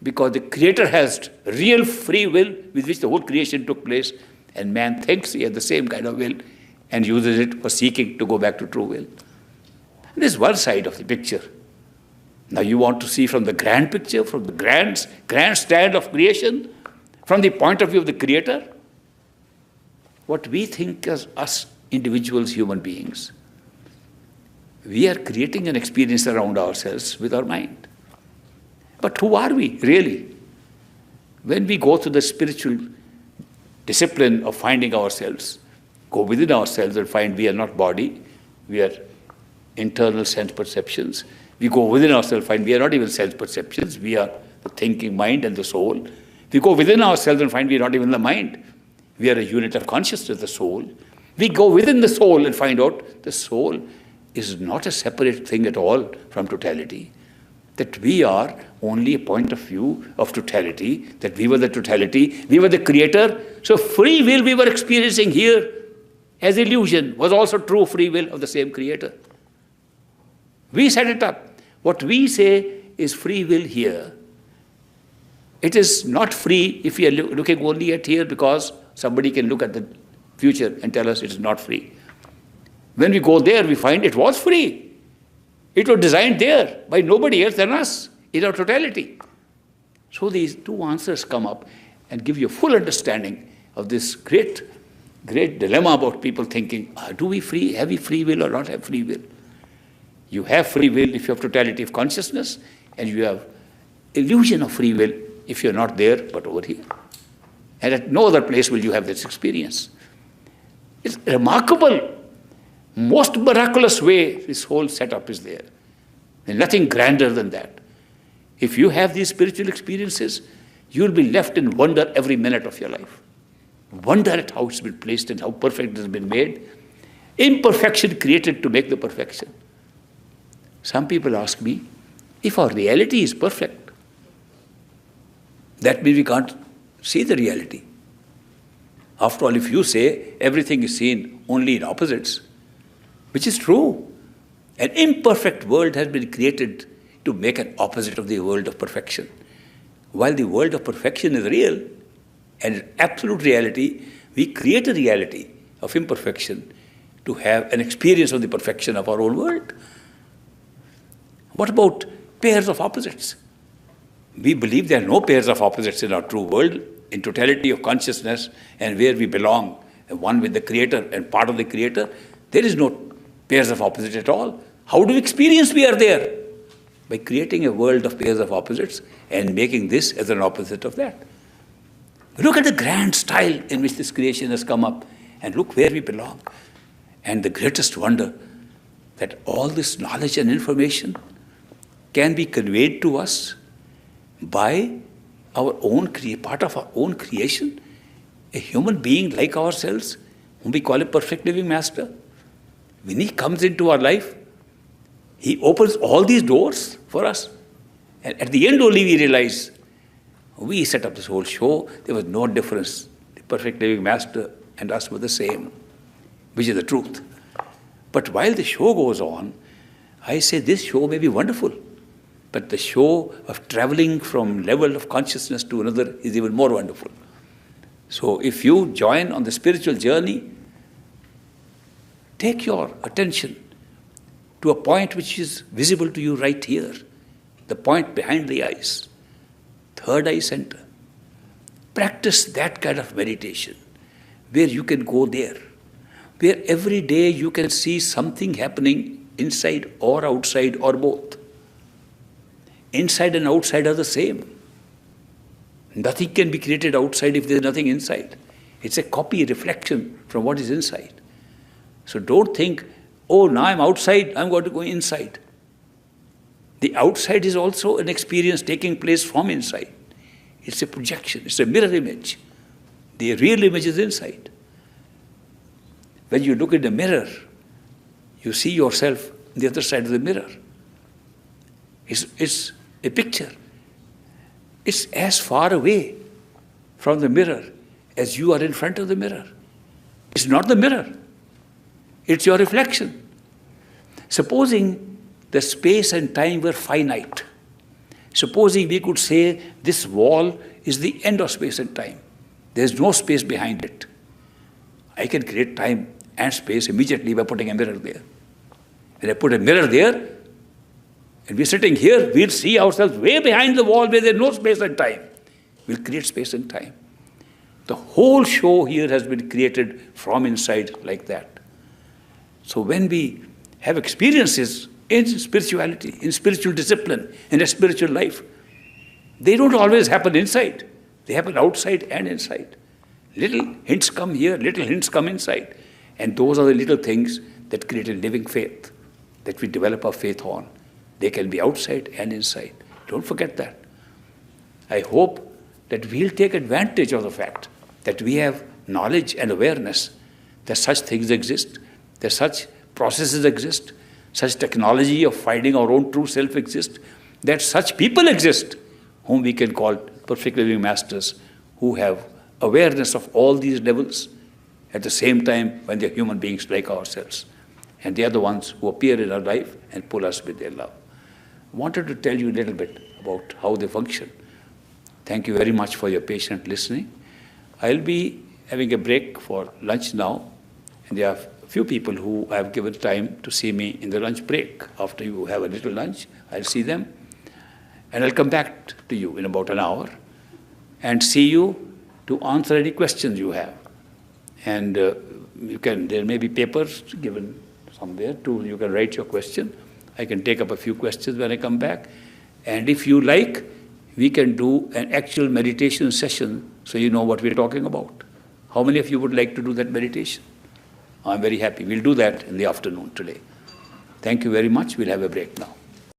Because the Creator has real free will with which the whole creation took place, and man thinks he has the same kind of will and uses it for seeking to go back to true will. This is one side of the picture. Now you want to see from the grand picture, from the grandstand of creation, from the point of view of the Creator, what we think as us individuals, human beings. We are creating an experience around ourselves with our mind. But who are we, really? When we go through the spiritual discipline of finding ourselves, go within ourselves and find we are not body, we are internal sense perceptions. We go within ourselves, find we are not even sense perceptions, we are the thinking mind and the soul. We go within ourselves and find we are not even the mind. We are a unit of consciousness, the soul. We go within the soul and find out the soul is not a separate thing at all from totality. That we are only a point of view of totality, that we were the totality, we were the Creator. So free will we were experiencing here as illusion was also true free will of the same Creator. We set it up. What we say is free will here. It is not free if we are looking only at here, because somebody can look at the future and tell us it is not free. When we go there, we find it was free. It was designed there by nobody else than us in our totality. So these two answers come up and give you a full understanding of this great dilemma about people thinking, have we free will or not have free will? You have free will if you have totality of consciousness, and you have illusion of free will if you're not there but over here. And at no other place will you have this experience. It's remarkable, most miraculous way this whole setup is there. And nothing grander than that. If you have these spiritual experiences, you'll be left in wonder every minute of your life. Wonder at how it's been placed and how perfect it has been made. Imperfection created to make the perfection. Some people ask me, if our reality is perfect, that means we can't see the reality. After all, if you say everything is seen only in opposites, which is true, an imperfect world has been created to make an opposite of the world of perfection. While the world of perfection is real and absolute reality, we create a reality of imperfection to have an experience of the perfection of our own world. What about pairs of opposites? We believe there are no pairs of opposites in our true world, in totality of consciousness and where we belong, one with the Creator and part of the Creator. There is no pairs of opposites at all. How do we experience we are there? By creating a world of pairs of opposites and making this as an opposite of that. Look at the grand style in which this creation has come up, and look where we belong. And the greatest wonder, that all this knowledge and information can be conveyed to us by our own part of our own creation, a human being like ourselves, whom we call a perfect living master. When he comes into our life, he opens all these doors for us. And at the end only we realize, we set up this whole show, there was no difference. The perfect living master and us were the same, which is the truth. But while the show goes on, I say this show may be wonderful, but the show of traveling from level of consciousness to another is even more wonderful. So if you join on the spiritual journey, take your attention to a point which is visible to you right here, the point behind the eyes, third eye center. Practice that kind of meditation where you can go there, where every day you can see something happening inside or outside or both. Inside and outside are the same. Nothing can be created outside if there is nothing inside. It's a copy, a reflection from what is inside. So don't think, oh, now I'm outside, I'm going to go inside. The outside is also an experience taking place from inside. It's a projection, it's a mirror image. The real image is inside. When you look in the mirror, you see yourself on the other side of the mirror. It's a picture. It's as far away from the mirror as you are in front of the mirror. It's not the mirror. It's your reflection. Supposing the space and time were finite. Supposing we could say this wall is the end of space and time. There's no space behind it. I can create time and space immediately by putting a mirror there. When I put a mirror there, And we're sitting here, we'll see ourselves way behind the wall where there's no space and time. We'll create space and time. The whole show here has been created from inside like that. So when we have experiences in spirituality, in spiritual discipline, in a spiritual life, they don't always happen inside. They happen outside and inside. Little hints come here, little hints come inside. And those are the little things that create a living faith, that we develop our faith on. They can be outside and inside. Don't forget that. I hope that we'll take advantage of the fact that we have knowledge and awareness that such things exist, that such processes exist, such technology of finding our own true self exists, that such people exist whom we can call perfect living masters, who have awareness of all these levels at the same time when they're human beings like ourselves. And they are the ones who appear in our life and pull us with their love. I wanted to tell you a little bit about how they function. Thank you very much for your patient listening. I'll be having a break for lunch now, and there are a few people who have given time to see me in the lunch break. After you have a little lunch, I'll see them, and I'll come back to you in about an hour and see you to answer any questions you have. And there may be papers given somewhere too. You can write your question. I can take up a few questions when I come back. And if you like, we can do an actual meditation session so you know what we're talking about. How many of you would like to do that meditation? I'm very happy. We'll do that in the afternoon today. Thank you very much. We'll have a break now.